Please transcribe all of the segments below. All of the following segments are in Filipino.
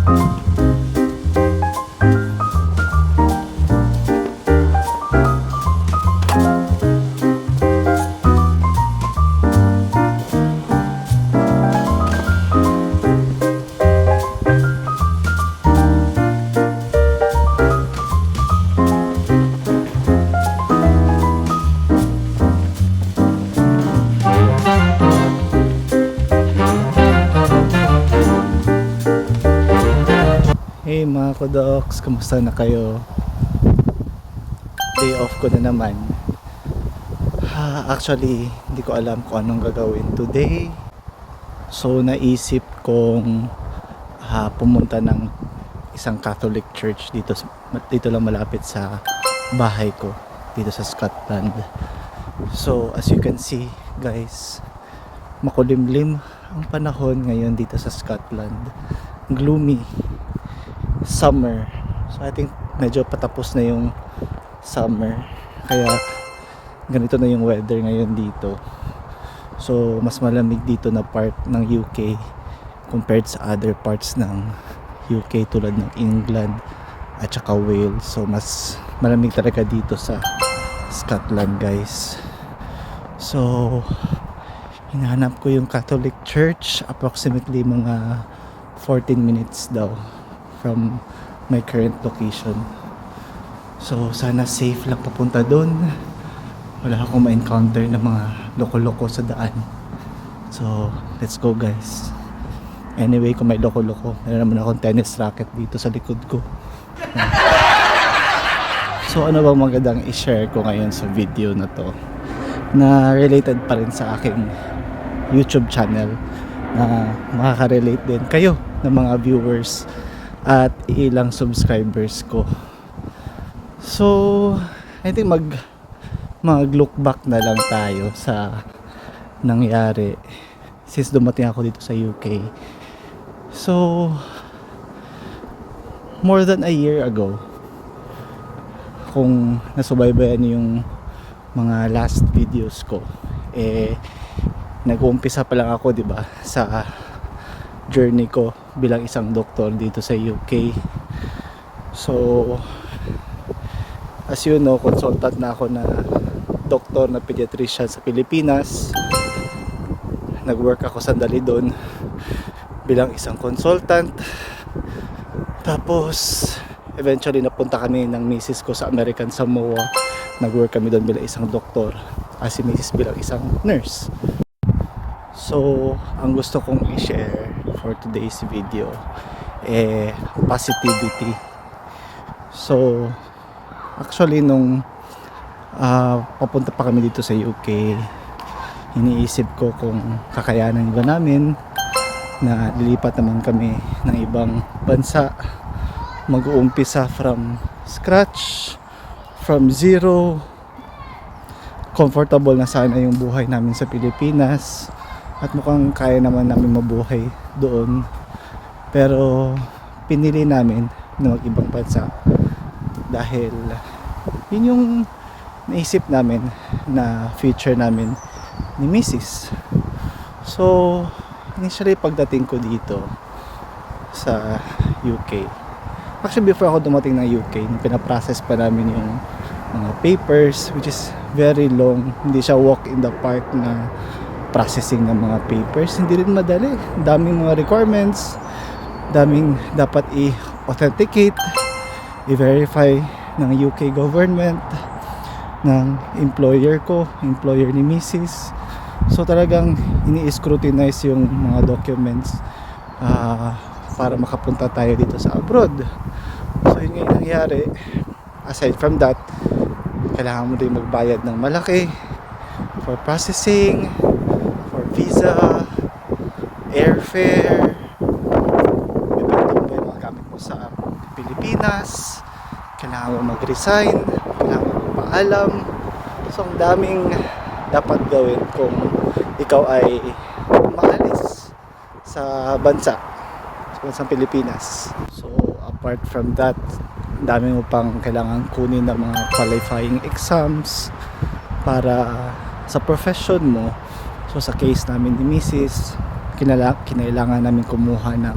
Hey mga Kodoks, kamusta na kayo? Day off ko na naman. Actually, hindi ko alam kung anong gagawin today. So naisip kong pumunta ng isang Catholic church dito lang malapit sa bahay ko, dito sa Scotland. So as you can see guys, makulimlim ang panahon ngayon dito sa Scotland. Gloomy. Summer. So I think medyo patapos na yung summer. Kaya ganito na yung weather ngayon dito. So mas malamig dito na part ng UK compared sa other parts ng UK tulad ng England at saka Wales. So mas malamig talaga dito sa Scotland guys. So hinahanap ko yung Catholic Church, approximately mga 14 minutes daw from my current location. So sana safe lang papunta doon. Wala akong ma-encounter na mga loko-loko sa daan. So let's go guys. Anyway, kung may loko-loko, meron naman akong tennis racket dito sa likod ko. So ano bang magandang i-share ko ngayon sa video na to, na related pa rin sa aking YouTube channel, na makaka-relate din kayo ng mga viewers at ilang subscribers ko. So I think mag-look back na lang tayo sa nangyari since dumating ako dito sa UK. So more than a year ago, kung nasubaybayan yung mga last videos ko, nag-uumpisa pa lang ako, 'di ba, sa journey ko bilang isang doktor dito sa UK. So as you know, consultant na ako na doktor na pediatrician sa Pilipinas. Nag-work ako sandali doon bilang isang consultant. Tapos eventually napunta kami ng misis ko sa American Samoa. Nag-work kami doon bilang isang doktor, as si misis bilang isang nurse. So ang gusto kong i-share for today's video positivity. So actually nung papunta pa kami dito sa UK, iniisip ko kung kakayanan ba namin na lilipat naman kami ng ibang bansa, mag-uumpisa from scratch, from zero. Comfortable na sana yung buhay namin sa Pilipinas at mukhang kaya naman namin mabuhay doon, pero pinili namin na mag-ibang bansa dahil yun yung naisip namin na future namin ni Mrs. So initially pagdating ko dito sa UK, actually before ako dumating ng UK, pinaprocess pa namin yung mga papers, which is very long. Hindi siya walk in the park na processing ng mga papers. Hindi rin madali. Daming mga requirements, daming dapat i-authenticate, i-verify ng UK government, ng employer ko, employer ni Mrs. So talagang ini-scrutinize yung mga documents para makapunta tayo dito sa abroad. So yun nga yung nangyari. Aside from that, kailangan mo din magbayad ng malaki for processing, for visa, airfare, bibenta mo ba yung mga gamit mo sa Pilipinas, kailangan mo mag-resign, kailangan mo paalam. So ang daming dapat gawin kung ikaw ay maalis sa bansang Pilipinas. So apart from that, dami mo pang kailangan kunin ng mga qualifying exams para sa profession mo. So sa case namin ni Mrs., kinailangan namin kumuha ng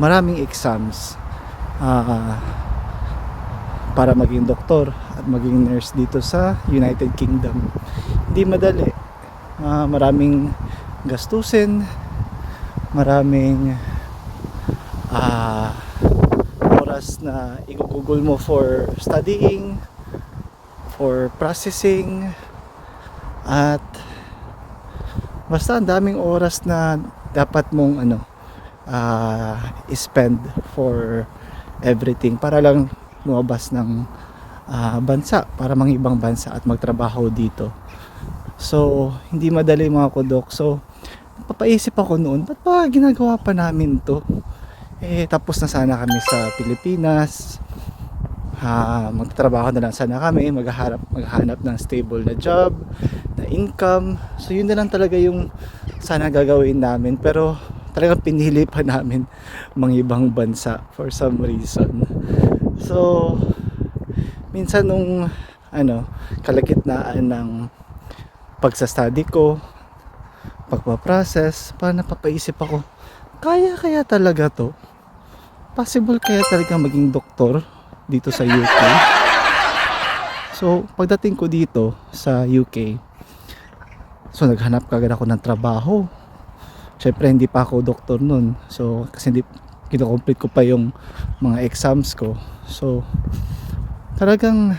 maraming exams ah, para maging doktor at maging nurse dito sa United Kingdom. Hindi madali. Maraming gastusin, maraming oras na i-google mo for studying, for processing, at basta ang daming oras na dapat mong spend for everything para lang lumabas ng bansa, para mang ibang bansa at magtrabaho dito. So hindi madali mga kodok. So papaisip ako noon, ba't ba ginagawa pa namin to? Tapos na sana kami sa Pilipinas, magtatrabaho na lang sana kami, maghanap ng stable na job, na income. So yun na lang talaga yung sana gagawin namin, pero talagang pinili pa namin mga ibang bansa for some reason. So minsan nung kalagitnaan ng pagsa-study ko, pagpa-process, parang napapaisip ako, kaya talaga to? Possible kaya talaga maging doktor dito sa UK? So pagdating ko dito sa UK, so naghanap kagad ako ng trabaho. Syempre hindi pa ako doktor nun, so kasi hindi kino-complete ko pa yung mga exams ko. So talagang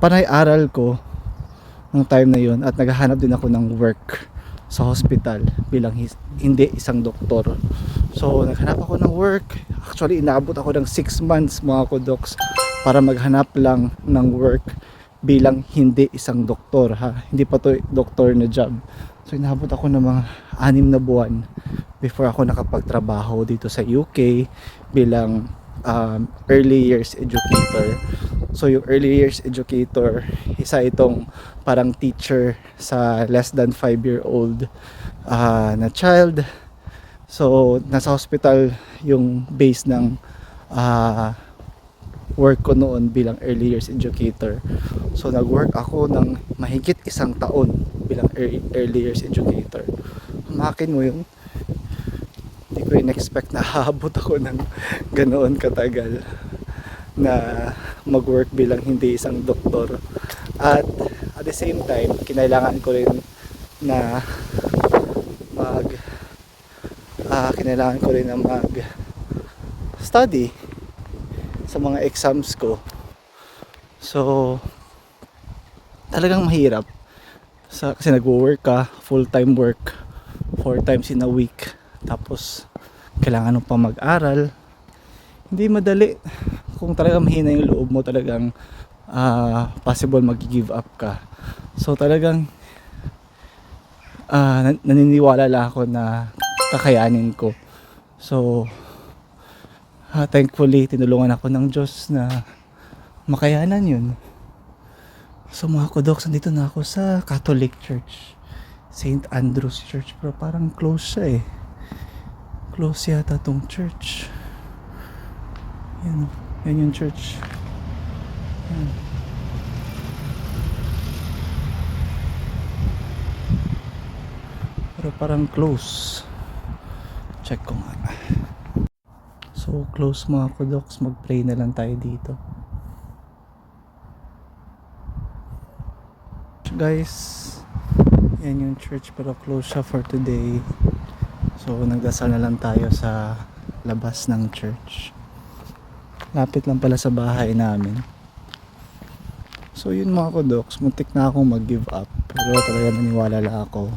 panay-aral ko ng time na yun, at naghahanap din ako ng work sa hospital bilang hindi isang doktor. So naghanap ako ng work. Actually inaabot ako ng 6 months mga kodoks para maghanap lang ng work bilang hindi isang doktor, hindi pa to doktor na job. So inaabot ako ng mga 6 na buwan before ako nakapagtrabaho dito sa UK bilang early years educator. So yung early years educator, isa itong parang teacher sa less than 5-year-old na child. So nasa hospital yung base ng work ko noon bilang early years educator. So nag-work ako ng mahigit 1 taon bilang early years educator. Makin mo yun, hindi ko in-expect na haabot ako ng ganoon katagal na mag-work bilang hindi isang doktor. At the same time, kinailangan ko rin na mag study sa mga exams ko. So talagang mahirap kasi nagwo-work ka, full-time work 4 times in a week, tapos kailangan mo pa mag-aral. Hindi madali. Kung talagang mahina yung loob mo, talagang possible mag-give up ka. So talagang naniniwala lang ako na kakayanin ko. So thankfully tinulungan ako ng Diyos na makayanan yun. So mga kodoks, nandito na ako sa Catholic Church, St. Andrew's Church, pero parang close siya close yata tong church. Yan yung church. Yan. Pero parang close. Check ko nga. So close mga kodoks, mag-pray na lang tayo dito. Guys, yan yung church, pero close siya for today. So nagdasal na lang tayo sa labas ng church. Lapit lang pala sa bahay namin. So yun mga kodoks, muntik na akong mag-give up, pero talaga naniwala lang ako.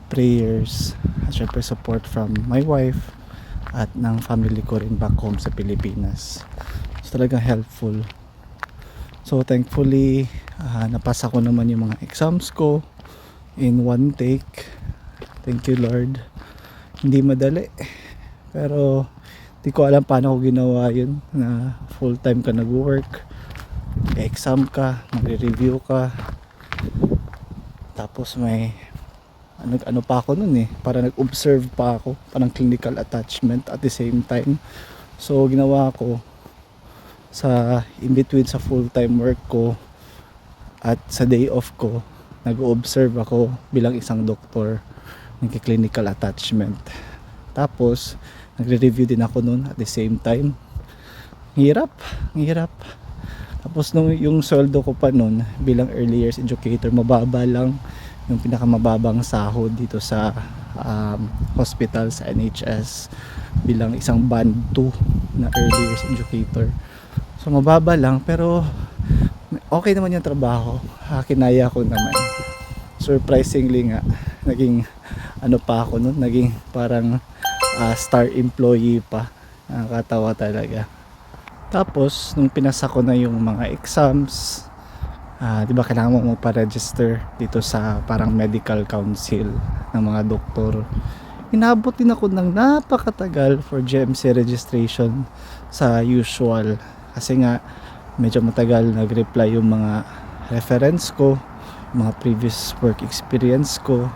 Prayers at syempre support from my wife at ng family ko rin back home sa Pilipinas. So talagang helpful. So thankfully napasa ko naman yung mga exams ko in one take. Thank you Lord. Hindi madali, pero di ko alam paano ko ginawa yun, na full time ka nag-work, exam ka, magre-review ka, tapos may ano pa ako nun para nag-observe pa ako, parang clinical attachment at the same time. So ginawa ko sa in between sa full time work ko at sa day off ko, nag-observe ako bilang isang doktor, nagki-clinical attachment. Tapos nagre-review din ako noon at the same time. Hirap, hirap. Tapos nung yung sweldo ko pa noon bilang early years educator, mababa lang, yung pinakamababang sahod dito sa hospital sa NHS bilang isang band 2 na early years educator. So mababa lang, pero okay naman yung trabaho. Kinaya ko naman. Surprisingly nga, naging ano pa ako noon, naging parang star employee pa. Nakakatawa talaga. Tapos nung pinasa ko na yung mga exams, di ba kailangan mo magpa-register dito sa parang medical council ng mga doktor. Inabot din ako ng napakatagal for GMC registration sa usual. Kasi nga medyo matagal nag-reply yung mga reference ko, mga previous work experience ko.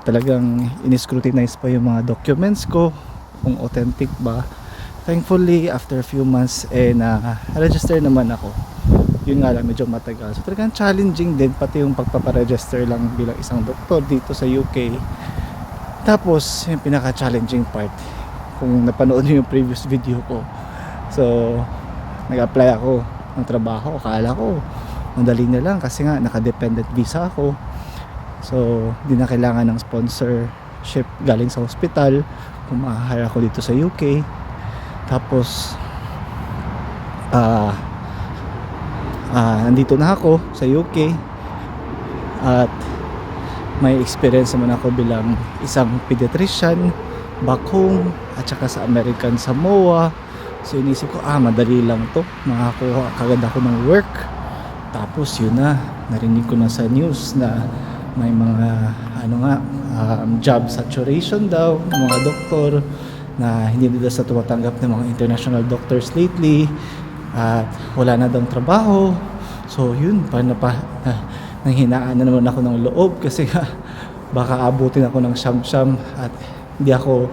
Talagang in-scrutinize pa yung mga documents ko kung authentic ba. Thankfully after a few months na-register naman ako. Yun nga lang, medyo matagal. So talagang challenging din pati yung pagpaparegister lang bilang isang doktor dito sa UK. Tapos yung pinaka-challenging part, kung napanood nyo yung previous video ko, so nag-apply ako ng trabaho. Akala ko madali na lang kasi nga naka-dependent visa ako. So hindi na kailangan ng sponsorship galing sa hospital kung ma-hire ako dito sa UK. Tapos nandito na ako sa UK at may experience naman ako bilang isang pediatrician back home at saka sa American Samoa. So inisip ko, madali lang to, makakuha kagad ako ng work. Tapos yun na, narinig ko na sa news na may mga job saturation daw ng mga doktor, na hindi nila sa tumatanggap ng mga international doctors lately at wala na daw trabaho. So yun, nanghinaan na naman ako ng loob kasi baka abutin ako ng siyam-siyam at hindi ako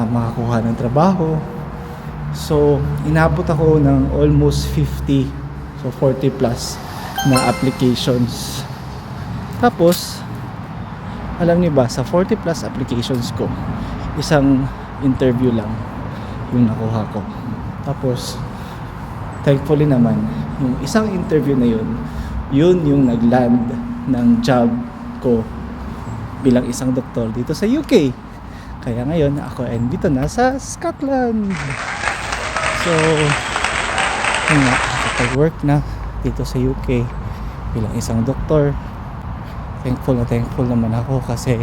makakuha ng trabaho. So inabot ako ng almost 50, so 40 plus na applications. Tapos alam niyo ba, sa 40 plus applications ko, isang interview lang yung nakuha ko. Tapos thankfully naman, yung isang interview na yun yung nagland ng job ko bilang isang doktor dito sa UK. Kaya ngayon ako ay dito na sa Scotland. So yun nga, nakapag-work na dito sa UK bilang isang doktor. Thankful naman ako kasi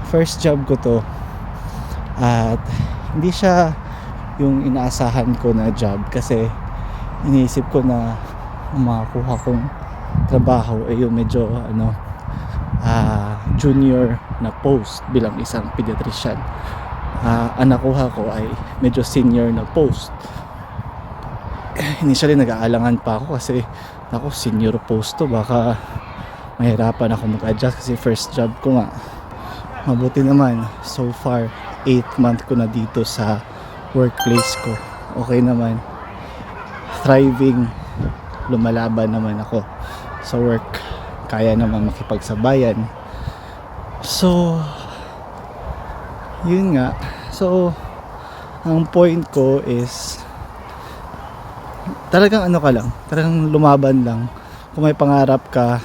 first job ko to at hindi siya yung inaasahan ko na job kasi iniisip ko na makakuha kong trabaho yung medyo junior na post bilang isang pediatrician. Ang nakuha ko ay medyo senior na post. Initially nag-aalangan pa ako kasi senior post to, baka mahirapan ako mag-adjust kasi first job ko nga. Mabuti naman, so far 8th month ko na dito sa workplace ko. Okay naman, thriving, lumalaban naman ako sa work, kaya naman makipagsabayan. So yun nga, so ang point ko is talagang talagang lumaban lang. Kung may pangarap ka,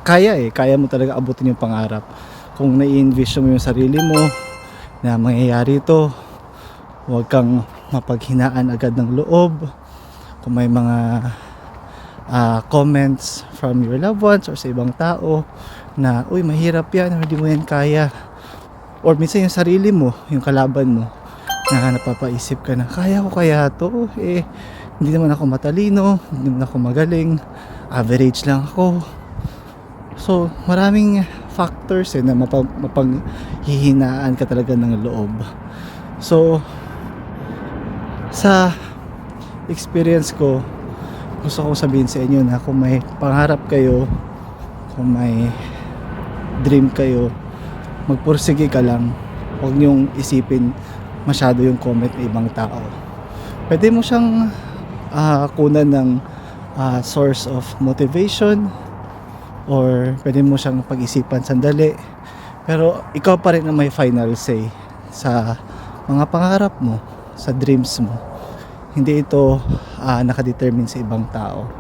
kaya mo talaga abutin yung pangarap. Kung nai-envision mo yung sarili mo na mangyayari ito, huwag kang mapaghinaan agad ng loob. Kung may mga comments from your loved ones or sa ibang tao na uy, mahirap yan, hindi mo yan kaya, or minsan yung sarili mo, yung kalaban mo, na napapaisip ka na kaya ko kaya to, hindi naman ako matalino, hindi naman ako magaling, average lang ako. So maraming factors na mapaghihinaan ka talaga ng loob. So sa experience ko, gusto kong sabihin sa inyo na kung may pangarap kayo, kung may dream kayo, magpursige ka lang. Huwag niyong isipin masyado yung comment ng ibang tao. Pwede mo siyang kunan ng source of motivation, or pwede mo siyang pag-isipan sandali, pero ikaw pa rin ang may final say sa mga pangarap mo, sa dreams mo. Hindi ito nakadetermine sa ibang tao.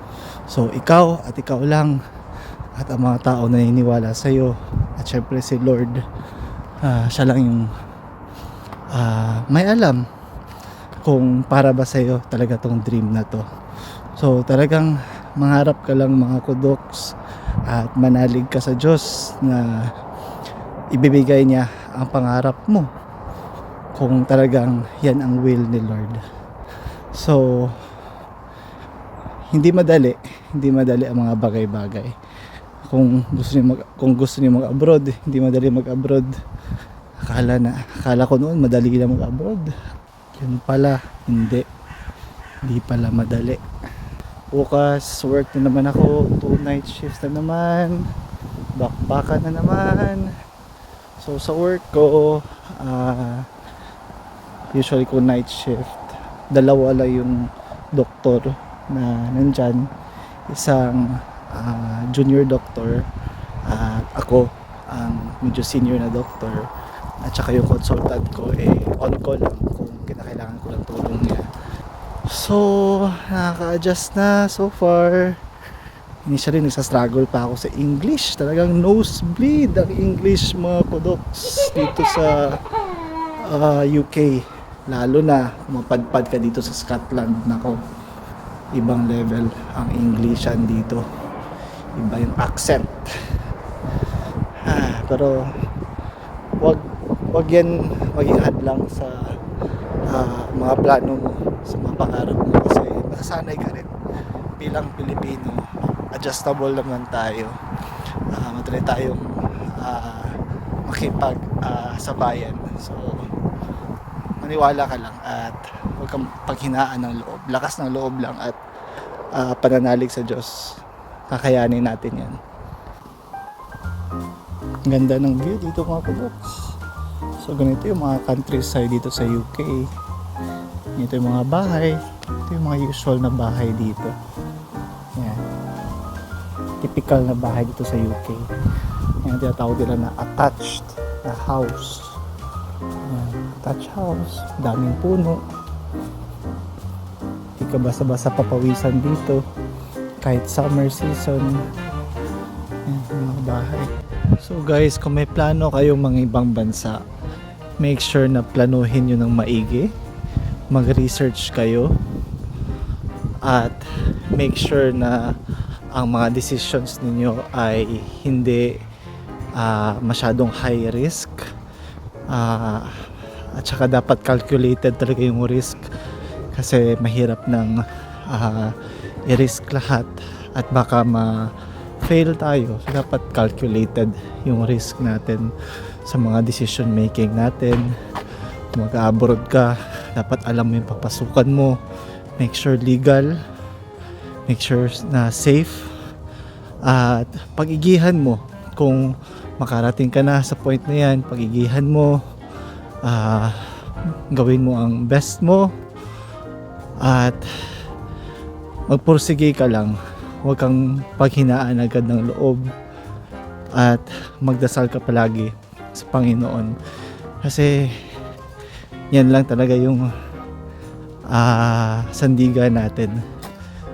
So ikaw at ikaw lang at ang mga tao na naniniwala sa iyo at syempre si Lord, siya lang yung may alam kung para ba sa iyo talaga tong dream na to. So talagang mangarap ka lang mga kudoks at manalig ka sa Diyos na ibibigay niya ang pangarap mo kung talagang yan ang will ni Lord. So hindi madali ang mga bagay-bagay. Kung gusto niyo mag-abroad, hindi madali mag-abroad. Akala ko noon madali lang mag-abroad. Yun pala, hindi pala madali. Bukas work na naman ako, 2 night shifts na naman, bakbakan na naman. So sa work ko, usually ko night shift, dalawa lang yung doktor na nandyan, isang junior doctor at ako ang medyo senior na doctor, at saka yung consultant ko on call lang kung kinakailangan ko lang tulong niya. So nakaka-adjust na so far. Initially nagsastruggle pa ako sa English, talagang nosebleed ang English mga kudoks dito sa UK, lalo na mapadpad ka dito sa Scotland. Nako, ibang level ang Englishan dito, iba yung accent. Pero wag yan maging hadlang sa mga plano mo, sa mga pangarap mo, kasi nakasanay ka rin bilang Pilipino. Adjustable naman tayo, matry tayong makipag sabayan. So maniwala ka lang at huwag kang paghinaan ng loob, lakas ng loob lang at pananalig sa Diyos. Kakayanin natin yan. Ganda ng view dito mga kudoks. So ganito yung mga countryside dito sa UK. Ito yung mga bahay. Ito yung mga usual na bahay dito. Yan. Typical na bahay dito sa UK. Yan, tinatawag nila na attached na house. Yan, attached house. Daming puno. Hindi ka basta-basta papawisan dito kahit summer season. Yan, yung mga bahay. So guys, kung may plano kayong mga ibang bansa, make sure na planuhin nyo ng maigi, mag-research kayo, at make sure na ang mga decisions ninyo ay hindi masyadong high risk, at saka dapat calculated talaga yung risk, kasi mahirap ng i-risk lahat at baka fail tayo. So dapat calculated yung risk natin sa mga decision making natin. Kung mag-abroad ka, dapat alam mo yung papasukan mo, make sure legal, make sure na safe, at pag-igihan mo kung makarating ka na sa point na yan. Pag-igihan mo, gawin mo ang best mo at magpursige ka lang. Huwag kang paghinaan agad ng loob at magdasal ka palagi sa Panginoon, kasi yan lang talaga yung sandigan natin.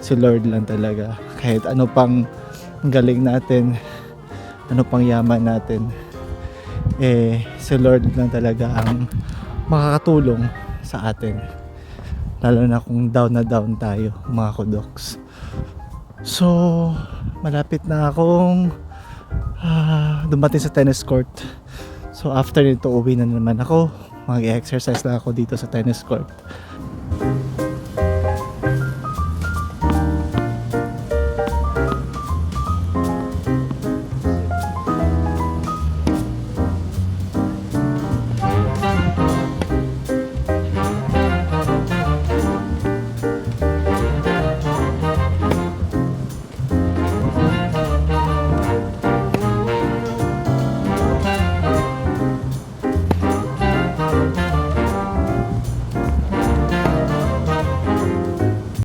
Si Lord lang talaga. Kahit ano pang galing natin, ano pang yaman natin, si Lord lang talaga ang makakatulong sa atin, lalo na kung down na down tayo mga kudoks. So malapit na akong dumating sa tennis court. So after nito uwi na naman ako, mag-exercise na ako dito sa tennis court.